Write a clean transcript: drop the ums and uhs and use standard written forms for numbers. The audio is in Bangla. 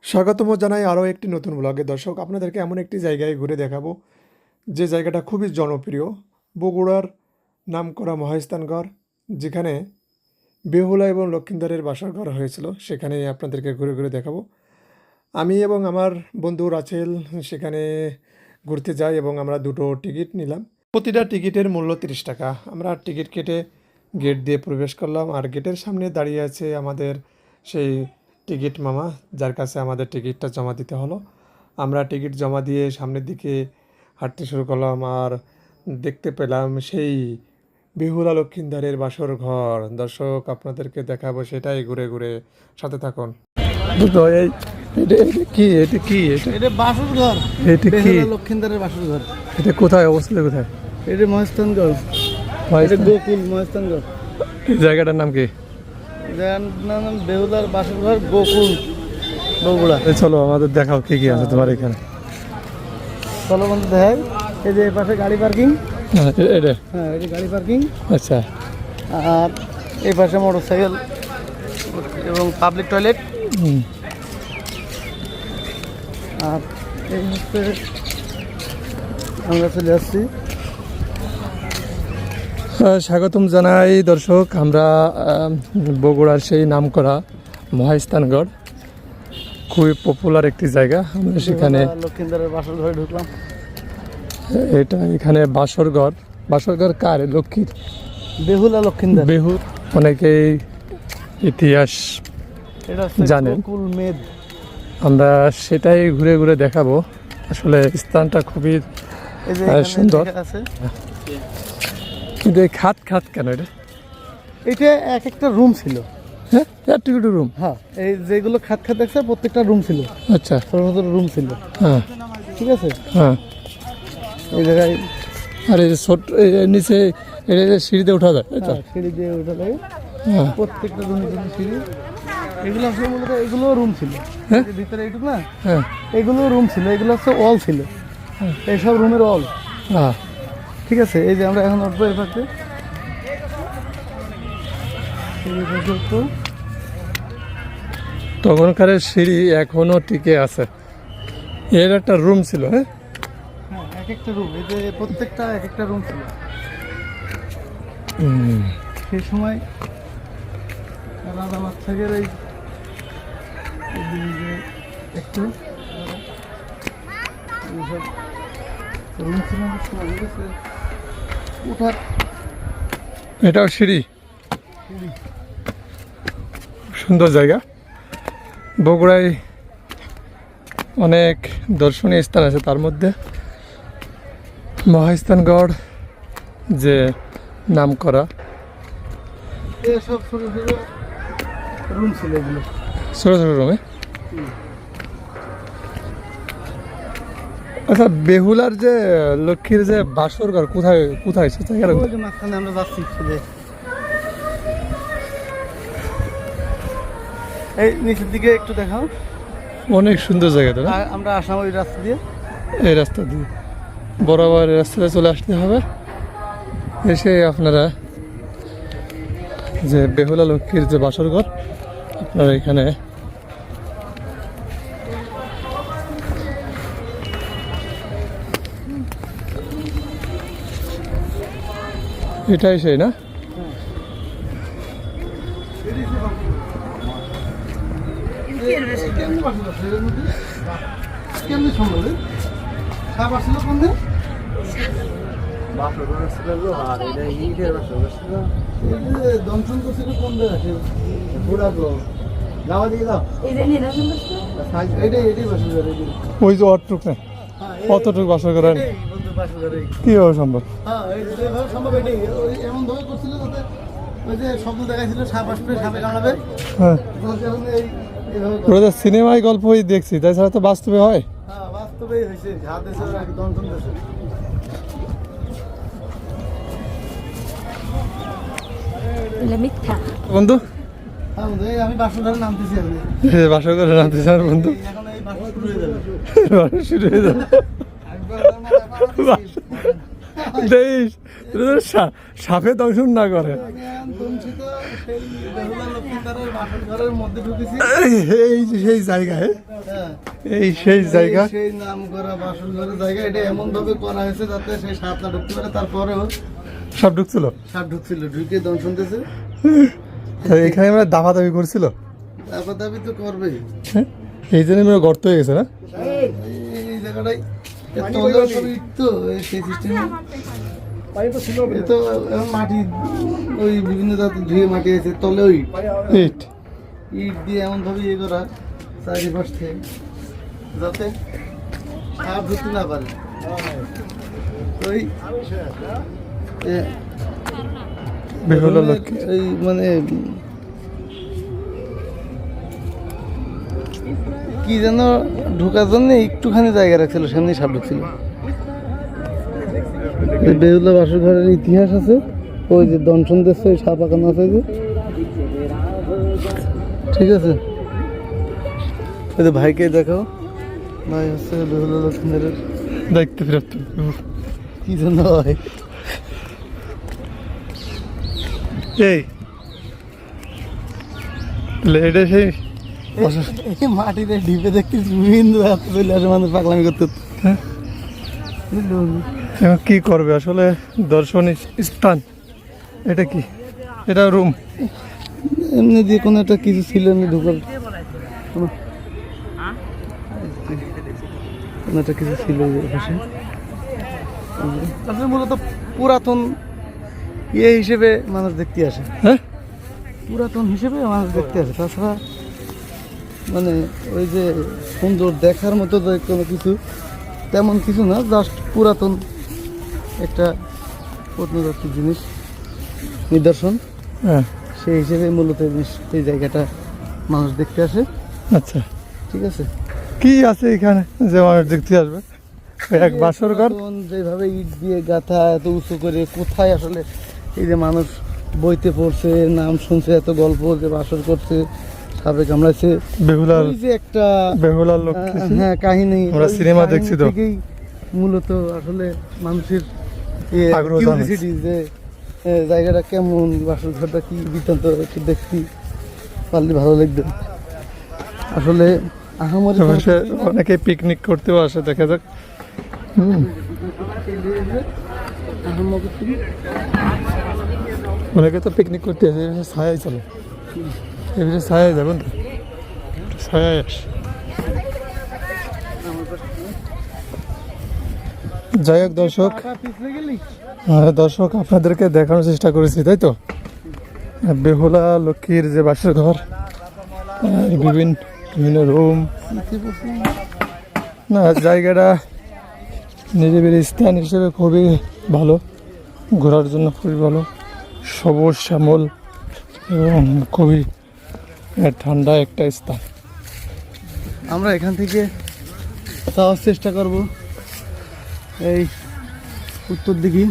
স্বাগতম জানাই আরও একটি নতুন ব্লগে। দর্শক, আপনাদেরকে এমন একটি জায়গায় ঘুরে দেখাবো যে জায়গাটা খুবই জনপ্রিয়, বগুড়ার নামকরা মহাস্থানগড়, যেখানে বেহুলা এবং লক্ষিন্দরের বাসর ঘর হয়েছিল। সেখানে আপনাদেরকে ঘুরে ঘুরে দেখাবো। আমি এবং আমার বন্ধু রাছেল সেখানে ঘুরতে যাই এবং আমরা দুটো টিকিট নিলাম। প্রতিটা টিকিটের মূল্য 30 টাকা। আমরা টিকিট কেটে গেট দিয়ে প্রবেশ করলাম, আর গেটের সামনে দাঁড়িয়ে আছে আমাদের সেই টিকিট মামা, যার কাছে আমাদের টিকিটটা জমা দিতে হলো। আমরা টিকিট জমা দিয়ে সামনের দিকে হাঁটতে শুরু করলাম, আর দেখতে পেলাম সেই বেহুলা লক্ষিন্দরের বাসর ঘর। দর্শক, আপনাদেরকে দেখাবো সেটাই ঘুরে ঘুরে, সাথে থাকুন। এটা বাসর ঘর, এটা কি? বেহুলা লক্ষিন্দরের বাসর ঘর। এটা কোথায় অবস্থিত? কোথায়? এটা মহেস্থানগড়, এটা গোকুল মহেস্থানগড়। জায়গাটার নাম কি? যার নাম বেহুলার বাসর ঘর, গোকুল, বগুড়া। চলো, আমাদের দেখাও কি কি আছে তোমার এখানে। চলো বন্ধু দেখাই। এই যে এই পাশে গাড়ি পার্কিং, এটা হ্যাঁ এই যে গাড়ি পার্কিং, আচ্ছা। আর এই পাশে মোটর সাইকেল এবং পাবলিক টয়লেট। আর এই হচ্ছে আমরা চলে আসছি। স্বাগতম জানাই দর্শক, আমরা বগুড়ার সেই নামকরা মহাস্থানগড়, খুবই পপুলার একটি জায়গা। আমরা সেখানে লক্ষিন্দরের বাসর ঘরে ঢুকলাম। এখানে বাসরঘর। বাসরঘর কার? লক্ষ্মীর? বেহুলা লক্ষিন্দর। বেহু অনেকেই ইতিহাস এটা হচ্ছে জানেন। গোকুল মেদ। আমরা সেটাই ঘুরে ঘুরে দেখাবো। আসলে স্থানটা খুবই এই যে সুন্দর। এখানে আছে, কিন্তু এই খাত খাত কেন এটা? এটা এক একটা রুম ছিল। হ্যাঁ, একটু রুম। হ্যাঁ, এই যেগুলো খাত খাত দেখছে প্রত্যেকটা রুম ছিল, আচ্ছা, ছোট ছোট রুম ছিল। হ্যাঁ ঠিক আছে, হ্যাঁ। এই জায়গায় আর এই যে ছোট নিচে এটা যে সিঁড়িতে উঠা যায়, তাই তো? সিঁড়ি দিয়ে উঠে লাগে, হ্যাঁ প্রত্যেকটা রুমের জন্য সিঁড়ি। এগুলো আসলে মূলত এগুলো রুম ছিল। হ্যাঁ? এই যে ভিতরে এইটুকু না, হ্যাঁ এগুলো রুম ছিল, এগুলো হচ্ছে অল ছিল, এইসব রুমের অল। হ্যাঁ। ঠিক আছে, এই যে আমরা এখন উঠবো এই পাশে। তখনকার সিঁড়ি এখনো টিকে আছে। এর একটা রুম ছিল। হ্যাঁ, হ্যাঁ, এক একটা রুম, এই যে প্রত্যেকটা এক একটা রুম ছিল সেই সময়। রাজা বাদশাহের এই একটু রুম ছিল ওঠার। এটাও সিঁড়ি। সুন্দর জায়গা। বগুড়ায় অনেক দর্শনীয় স্থান আছে, তার মধ্যে মহাস্থানগড় যে নাম করা। এসব ছোট ছোট রুম ছিল এগুলো। ছোট ছোট রুমে। আচ্ছা, বেহুলার যে লক্ষ্মীর যে বাসর ঘর কোথায় কোথায় সে জায়গাটা? ওই যে মাঝখানে আমরা যাচ্ছি যে এই নিচের দিকে একটু দেখাও। অনেক সুন্দর জায়গাটা না? আমরা আসলাম ওই রাস্তা দিয়ে। এই রাস্তা দিয়ে বরাবর এই রাস্তায় চলে আসতে হবে। এসে আপনারা যে বেহুলা লক্ষ্মীর যে বাসর ঘর, আপনারা এখানে এটাই সেই না? কেমনি সম্ভব? সাপ আসছিল কোন দিন? দংশন করছিল কোন দিন? বুড়া গো যাওয়া দিয়ে দাও। এটাই বাসর ঘর। ওই যে অটুক না, অতটুক বাসর ঘর কি হবে সম্ভব? হ্যাঁ, এইভাবে সম্ভব। এটাই এমন ভাবে করছিল যাতে ওই যে স্বপ্ন দেখাইছিল সাপ আসবে, সাপে কামড়াবে। হ্যাঁ, ওটা সিনেমায় গল্পই দেখছি, তাছাড়া তো বাস্তবে হয়। হ্যাঁ, বাস্তবেই হয়েছে। হাতে দংশন করছে। মিথ্যা বন্ধু, হ্যাঁ বন্ধু, এই আমি বাসর ঘরে নামতেছি। আমি বাসর ঘরে নামতে চান বন্ধু? এখন এই বাসর শুরু হয়ে যাবে। বাসর শুরু হয়ে যাবে। দেশ সাপে দংশন না করে। সেই বেহুলা লক্ষ্মীন্দরের বাসর ঘরের মধ্যে ঢুকেছি। এই যে সেই জায়গায় হ্যাঁ এই সেই জায়গা। সেই নাম করা বাসন ঘরের জায়গা। এটা এমন ভাবে করা হয়েছে যাতে সেই সাপ না ঢুকতে পারে। তারপরেও সব ঢুকছিল। সাপ ঢুকছিল, ঢুকে দংশন দিয়েছে। তো এখানে আমরা দাবি করছিল, দাবি তো করবেই। হ্যাঁ? এই জন্য আমরা গর্ত হয়ে গেছে না। এই জায়গাটাই তলে সব ইট তো, সেই সিস্টেমে তো এখন মাটি ওই বিভিন্ন জাতের ধুয়ে মাটি আছে, তলেও ইট ইট ইট দিয়ে এমন ভাবে ইয়ে করা চারিপাশ থেকে যাতে সাপ ঢুকতে না পারে। ওই বেহুলা লক্ষ্মী। এই মানে কি যেন ঢোকার জন্য একটুখানি জায়গা রাখছিল, সামনে সাপ ঢুকছিল। বেহুলা বাসর ঘরের ইতিহাস আছে, ওই যে দংশন দিচ্ছে ওই সাপ আঁকানো আছে যে, ঠিক আছে। ওই যে ভাইকে দেখাও, ভাই হচ্ছে বেহুলা লক্ষ্মীদের দেখতে ফেরত কি যেন হয়। এই এটা সেই এই মাটিতে ঢিপে দেখতে বিভিন্ন চলে আসে মানুষ পাগলামি করতে। হ্যাঁ? এখন কি করবে আসলে দর্শনীয় স্থান? এটা কি? এটা রুম? এমনি যে কোনো একটা কিছু ছিল এমনি ঢুকার কোনো একটা কিছু ছিল এই পাশে। আসলে মূলত পুরাতন ইয়ে হিসেবে মানুষ দেখতে আসে। হ্যাঁ, পুরাতন হিসেবে মানুষ দেখতে আসে। তাছাড়া মানে ওই যে সুন্দর দেখার মতো যে কোনো কিছু তেমন কিছু না, জাস্ট পুরাতন একটা প্রত্নতাত্ত্বিক জিনিস নিদর্শন, হ্যাঁ, সেই হিসেবে মূলত এই জায়গাটা মানুষ দেখতে আসে। আচ্ছা। ঠিক আছে। কি আছে এখানে যে মানুষ দেখতে আসবে? ওই এক বাসর ঘর। পুরাতন যেভাবে ইট দিয়ে গাঁথা এত উঁচু করে, কোথায় আসলে এই যে মানুষ বইতে পড়ছে, নাম শুনছে, এত গল্প যে বাসর করছে, সাপে কামড়াইছে, বেহুলার ওই যে একটা বেহুলার লক্ষ্মী। হ্যাঁ কাহিনী, আমরা ওই সিনেমা কাহিনী দেখছি তো। থেকেই মূলত আসলে মানুষের আগ্রহ কিউরিসিটি যে জায়গাটা কেমন, বাসর ঘরটা কি বৃত্তান্ত একটু দেখতে পারলে ভালো লাগবে। আসলে আহামরি কোনো অবশ্য কিছুই না। অনেকে পিকনিক করতেও আসে, দেখা যাক। আহামরি কিছু না। অনেকে তো পিকনিক করতে আসে, এখানে ছায়াই চলে, এখানে ছায়াই যাবেন তো, ছায়াই আস। যাই হোক দর্শক, পিছলে গেলি দর্শক আপনাদেরকে দেখানোর চেষ্টা করেছি, তাই তো বেহুলা লক্ষ্মীর যে বাসর ঘর, বিভিন্ন রুম, না জায়গাটা নিরিবিলি স্থান হিসেবে খুবই ভালো, ঘোরার জন্য খুবই ভালো, সবুজ শ্যামল এবং খুবই ঠান্ডা একটা স্থান। আমরা এখান থেকে যাওয়ার চেষ্টা করব এই উত্তর দিকে।